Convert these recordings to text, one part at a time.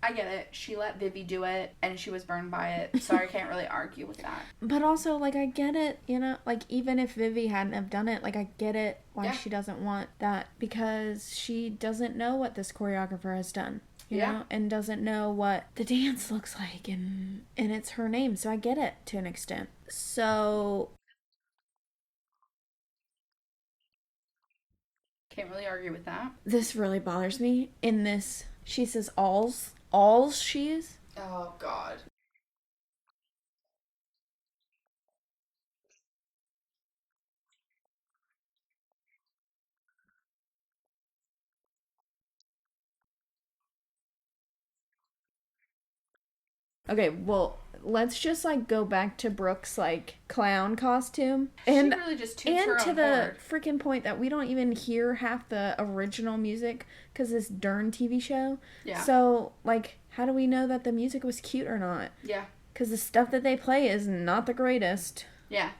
I get it. She let Vivi do it, and she was burned by it, so I can't really argue with that. But also, like, I get it, like, even if Vivi hadn't have done it, like, I get it why Yeah. she doesn't want that, because she doesn't know what this choreographer has done. You know, and doesn't know what the dance looks like, and it's her name, so I get it to an extent. So Can't really argue with that. this really bothers me. In this, she says alls she is. Oh, God. Okay, well, let's just like go back to Brooke's like clown costume, and she really just toots her to own the horn. freaking point that we don't even hear half the original music because this darn TV show. Yeah. So like, how do we know that the music was cute or not? Yeah. Because the stuff that they play is not the greatest. Yeah.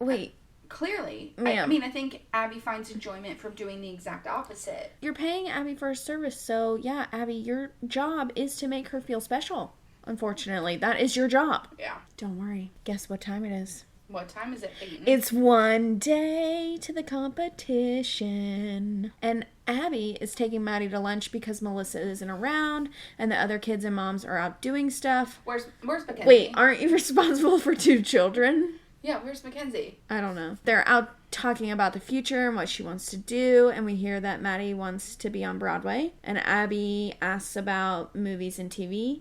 Wait, clearly. Ma'am. I mean, I think Abby finds enjoyment from doing the exact opposite. You're paying Abby for a service, so yeah, Abby, your job is to make her feel special. Unfortunately, that is your job. Yeah. Don't worry. Guess what time it is? What time is it, Peyton? It's one day to the competition. And Abby is taking Maddie to lunch because Melissa isn't around and the other kids and moms are out doing stuff. Where's Mackenzie? Wait, aren't you responsible for 2 children? Yeah, where's Mackenzie? I don't know. They're out talking about the future and what she wants to do, and we hear that Maddie wants to be on Broadway, and Abby asks about movies and TV.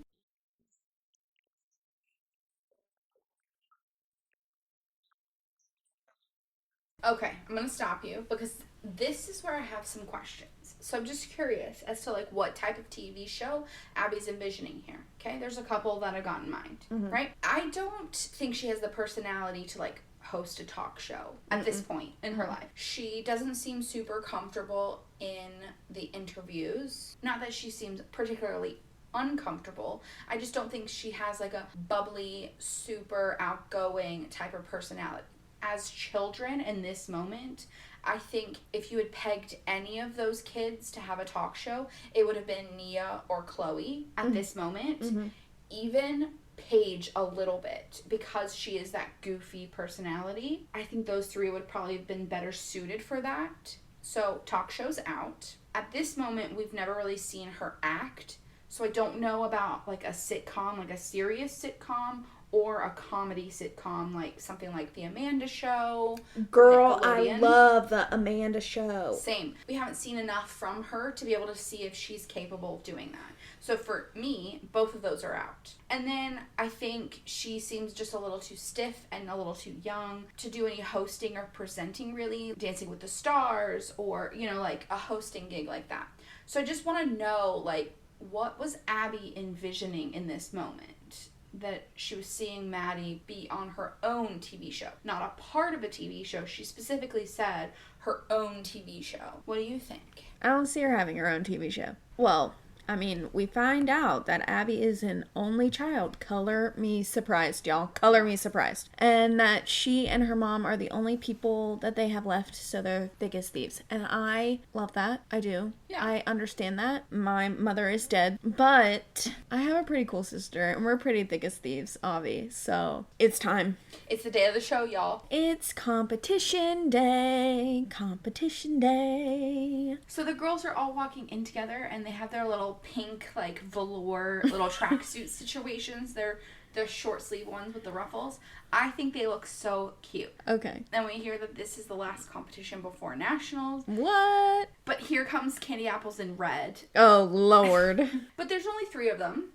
Okay, I'm gonna stop you because this is where I have some questions. So I'm just curious as to like what type of TV show Abby's envisioning here. Okay, there's a couple that I got in mind, right? I don't think she has the personality to like host a talk show at this point in her life. She doesn't seem super comfortable in the interviews. Not that she seems particularly uncomfortable. I just don't think she has like a bubbly, super outgoing type of personality. As children in this moment, I think if you had pegged any of those kids to have a talk show, it would have been Nia or Chloe at this moment. Even Paige a little bit because she is that goofy personality. I think those 3 would probably have been better suited for that. So talk shows out. At this moment, we've never really seen her act. So I don't know about like a sitcom, like a serious sitcom, or a comedy sitcom, like something like The Amanda Show. Girl, I love The Amanda Show. Same. We haven't seen enough from her to be able to see if she's capable of doing that. So for me, both of those are out. And then I think she seems just a little too stiff and a little too young to do any hosting or presenting, really. Dancing with the Stars or, like a hosting gig like that. So I just want to know, like, what was Abby envisioning in this moment? That she was seeing Maddie be on her own TV show, not a part of a TV show. She specifically said her own TV show. What do you think? I don't see her having her own TV show. Well, I mean, we find out that Abby is an only child. Color me surprised, y'all. Color me surprised. And that she and her mom are the only people that they have left, so they're thick as thieves. And I love that. I do. Yeah. I understand that. My mother is dead. But I have a pretty cool sister, and we're pretty thick as thieves, Avi. So it's time. It's the day of the show, y'all. It's competition day. Competition day. So the girls are all walking in together, and they have their little pink, like, velour little tracksuit situations. They're short sleeve ones with the ruffles. I think they look so cute. Okay. Then we hear that this is the last competition before nationals. What? But here comes Candy Apples in red. Oh, Lord. But there's only 3 of them.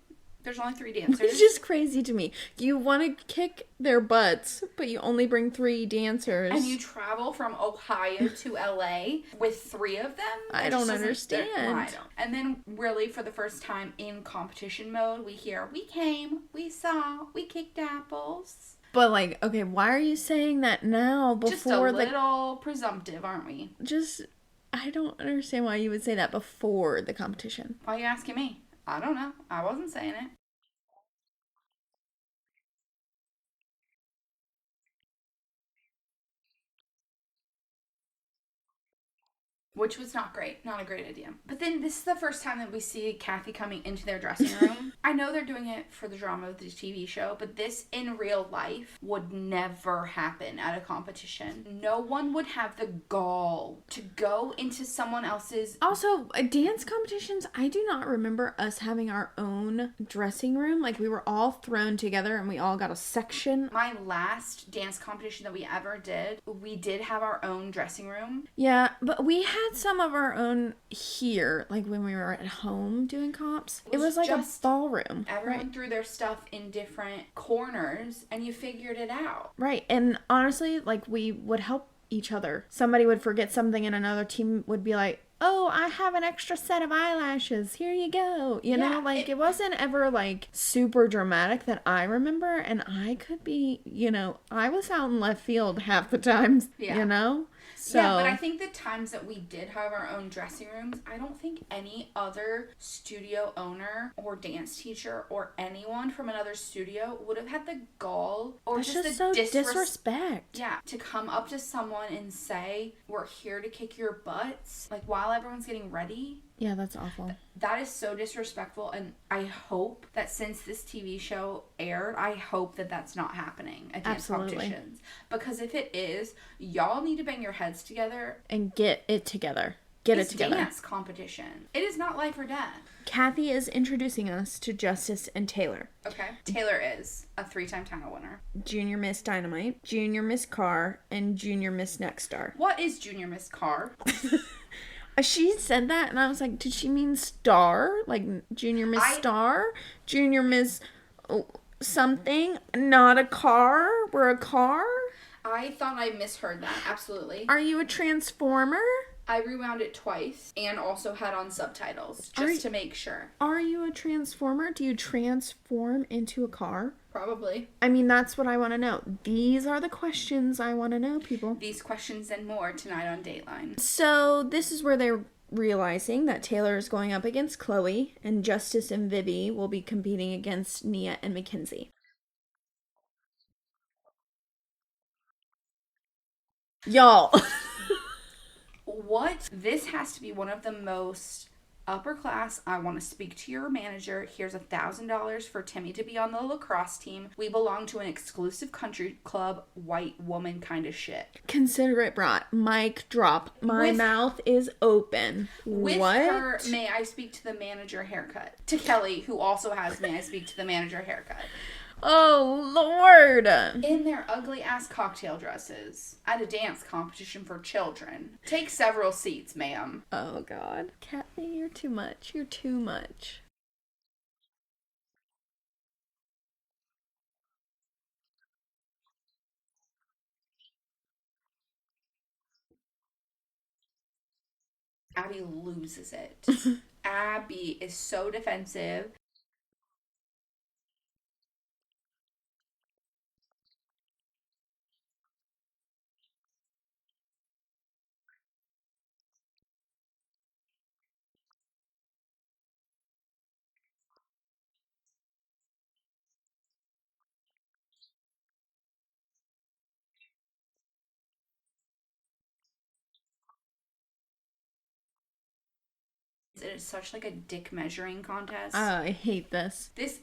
There's only 3 dancers. It's just crazy to me. You want to kick their butts, but you only bring 3 dancers. And you travel from Ohio to LA with 3 of them? I don't understand. I don't. And then really for the first time in competition mode, we hear, we came, we saw, we kicked apples. But like, okay, why are you saying that now before just a little presumptive, aren't we? I don't understand why you would say that before the competition. Why are you asking me? I don't know. I wasn't saying it. which was not great. Not a great idea. But then this is the first time that we see Cathy coming into their dressing room. I know they're doing it for the drama of the TV show, but this in real life would never happen at a competition. No one would have the gall to go into someone else's... Also, dance competitions, I do not remember us having our own dressing room. Like, we were all thrown together and we all got a section. My last dance competition that we ever did, we did have our own dressing room. Yeah, but we had some of our own here, like when we were at home doing comps. It was like a ballroom. Everyone threw their stuff in different corners and you figured it out. Right, and honestly, like, we would help each other. Somebody would forget something and another team would be like, oh, I have an extra set of eyelashes. Here you go. You know, like, it wasn't ever, like, super dramatic that I remember. And I could be, you know, I was out in left field half the times, you know? So, yeah, but I think the times that we did have our own dressing rooms, I don't think any other studio owner or dance teacher or anyone from another studio would have had the gall or that's just the so disrespect. Yeah, to come up to someone and say, we're here to kick your butts, like, while everyone's getting ready. Yeah, that's awful. That is so disrespectful, and I hope that since this TV show aired, I hope that that's not happening at dance competitions. Because if it is, y'all need to bang your heads together. And get it together. It's dance competition. It is not life or death. Cathy is introducing us to Justice and Taylor. Okay. Taylor is a 3-time title winner. Junior Miss Dynamite, Junior Miss Carr, and Junior Miss Next Star. What is Junior Miss Carr? She said that, and I was like, did she mean star? Like, Junior Miss Star? Junior Miss something? Not a car? We're a car? I thought I misheard that, absolutely. Are you a transformer? I rewound it twice and also had on subtitles just to make sure. Are you a transformer? Do you transform into a car? Probably. I mean, that's what I want to know. These are the questions I want to know, people. These questions and more tonight on Dateline. So this is where they're realizing that Taylor is going up against Chloe and Justice and Vivi will be competing against Nia and Mackenzie. Y'all. What? This has to be one of the most upper class. I want to speak to your manager. Here's $1,000 for Timmy to be on the lacrosse team. We belong to an exclusive country club, white woman kind of shit. Consider it brought. Mic drop. My mouth is open. With what? Her, may I speak to the manager haircut? To Kelly, who also has may I speak to the manager haircut. Oh, Lord. In their ugly ass cocktail dresses at a dance competition for children. Take several seats, ma'am. Oh, God. Cathy, you're too much. You're too much. Abby loses it. Abby is so defensive. It is such like a dick measuring contest. I hate this. This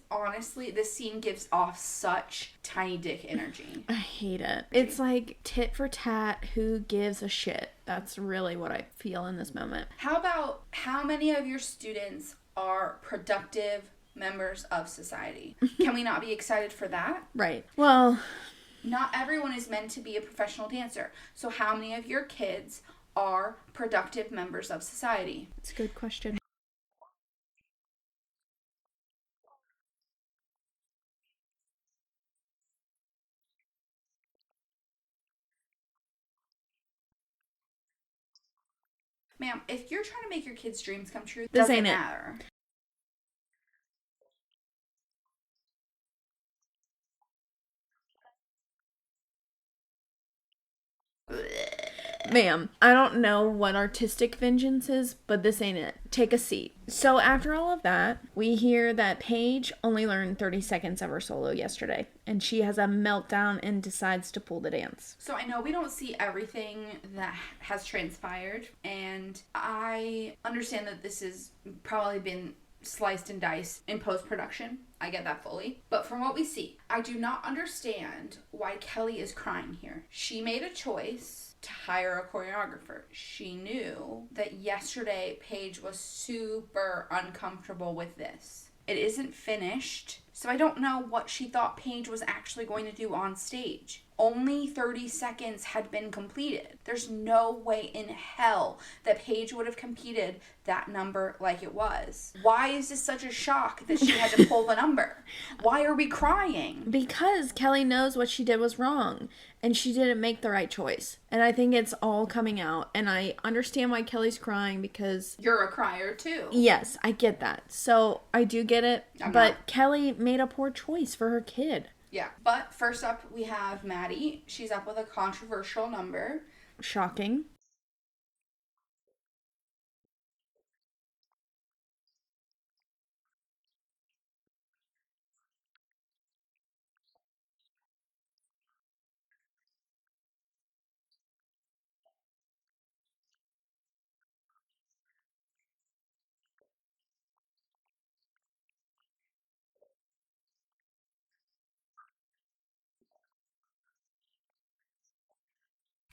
scene gives off such tiny dick energy. I hate it. It's like tit for tat, who gives a shit? That's really what I feel in this moment. How about how many of your students are productive members of society? Can we not be excited for that? Right. Well, not everyone is meant to be a professional dancer. So how many of your kids are productive members of society? It's a good question. Ma'am, if you're trying to make your kids' dreams come true, this doesn't ain't matter. Ma'am, I don't know what artistic vengeance is, but this ain't it. Take a seat. So after all of that, we hear that Paige only learned 30 seconds of her solo yesterday, and she has a meltdown and decides to pull the dance. So I know we don't see everything that has transpired, and I understand that this has probably been sliced and diced in post-production. I get that fully. But from what we see, I do not understand why Kelly is crying here. She made a choice to hire a choreographer. She knew that yesterday Paige was super uncomfortable with this. It isn't finished, so I don't know what she thought Paige was actually going to do on stage. Only 30 seconds had been completed. There's no way in hell that Paige would have competed that number like it was. Why is this such a shock that she had to pull the number? Why are we crying? Because Kelly knows what she did was wrong, and she didn't make the right choice. And I think it's all coming out, and I understand why Kelly's crying because... You're a crier too. Yes, I get that. So I do get it, but Kelly made a poor choice for her kid. Yeah, but first up we have Maddie. She's up with a controversial number. Shocking.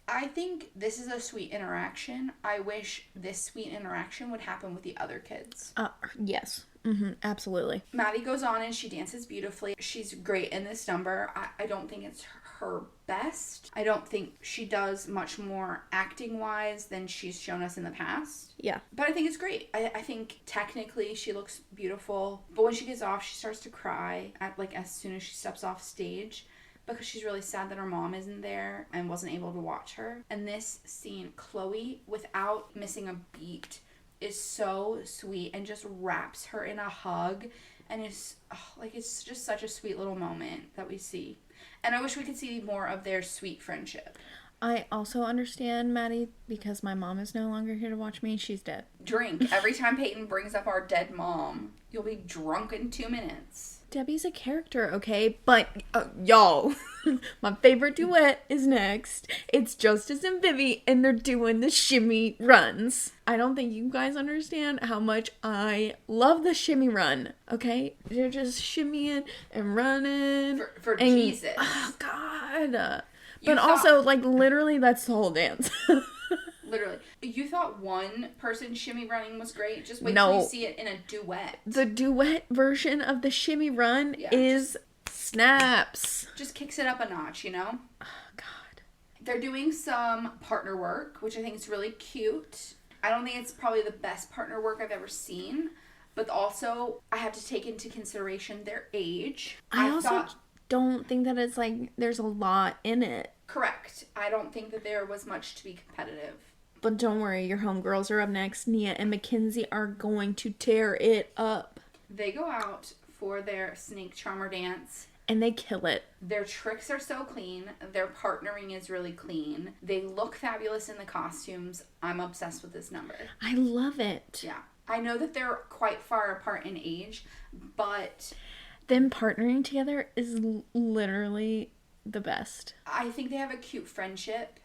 I think this is a sweet interaction. I wish this sweet interaction would happen with the other kids. Yes. Absolutely. Maddie goes on and she dances beautifully. She's great in this number. I don't think it's her best. I don't think she does much more acting-wise than she's shown us in the past. Yeah. But I think it's great. I think technically she looks beautiful. But when she gets off, she starts to cry as soon as she steps off stage, because she's really sad that her mom isn't there and wasn't able to watch her. And this scene, Chloe, without missing a beat, is so sweet and just wraps her in a hug. And it's just such a sweet little moment that we see. And I wish we could see more of their sweet friendship. I also understand, Maddie, because my mom is no longer here to watch me. She's dead. Drink. Every time Peyton brings up our dead mom, you'll be drunk in 2 minutes. Debbie's a character, okay? But, y'all, my favorite duet is next. It's Justice and Vivi, and they're doing the shimmy runs. I don't think you guys understand how much I love the shimmy run, okay? They're just shimmying and running. For Jesus. Oh, God. But also, literally, that's the whole dance. Literally. You thought one person shimmy running was great? Just wait till you see it in a duet. The duet version of the shimmy run is snaps. Just kicks it up a notch, you know? Oh, God. They're doing some partner work, which I think is really cute. I don't think it's probably the best partner work I've ever seen. But also, I have to take into consideration their age. I also don't think that it's there's a lot in it. Correct. I don't think that there was much to be competitive. But don't worry, your homegirls are up next. Nia and Mackenzie are going to tear it up. They go out for their snake charmer dance. And they kill it. Their tricks are so clean. Their partnering is really clean. They look fabulous in the costumes. I'm obsessed with this number. I love it. Yeah. I know that they're quite far apart in age, but... them partnering together is literally the best. I think they have a cute friendship,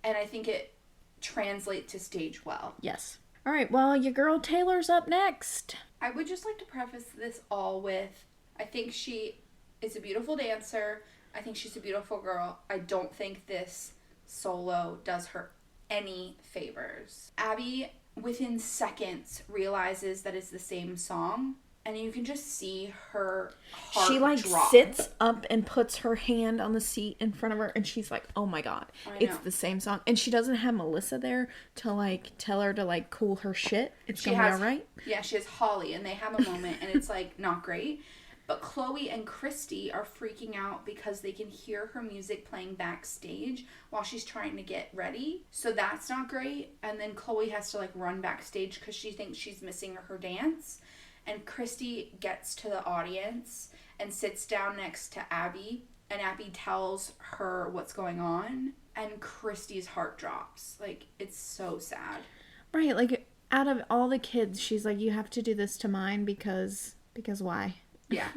and I think it translates to stage well. Yes. All right, well, your girl Taylor's up next. I would just like to preface this all with, I think she is a beautiful dancer. I think she's a beautiful girl. I don't think this solo does her any favors. Abby, within seconds, realizes that it's the same song. And you can just see her heart drop. Sits up and puts her hand on the seat in front of her, and she's like, oh my God, it's the same song. And she doesn't have Melissa there to tell her to cool her shit. It's gonna be alright. Yeah, she has Holly, and they have a moment, and it's not great. But Chloe and Christy are freaking out because they can hear her music playing backstage while she's trying to get ready. So that's not great. And then Chloe has to run backstage because she thinks she's missing her dance. And Christy gets to the audience and sits down next to Abby and Abby tells her what's going on, and Christy's heart drops. Like, it's so sad. Right, like, out of all the kids, she's like, you have to do this to mine because why? Yeah.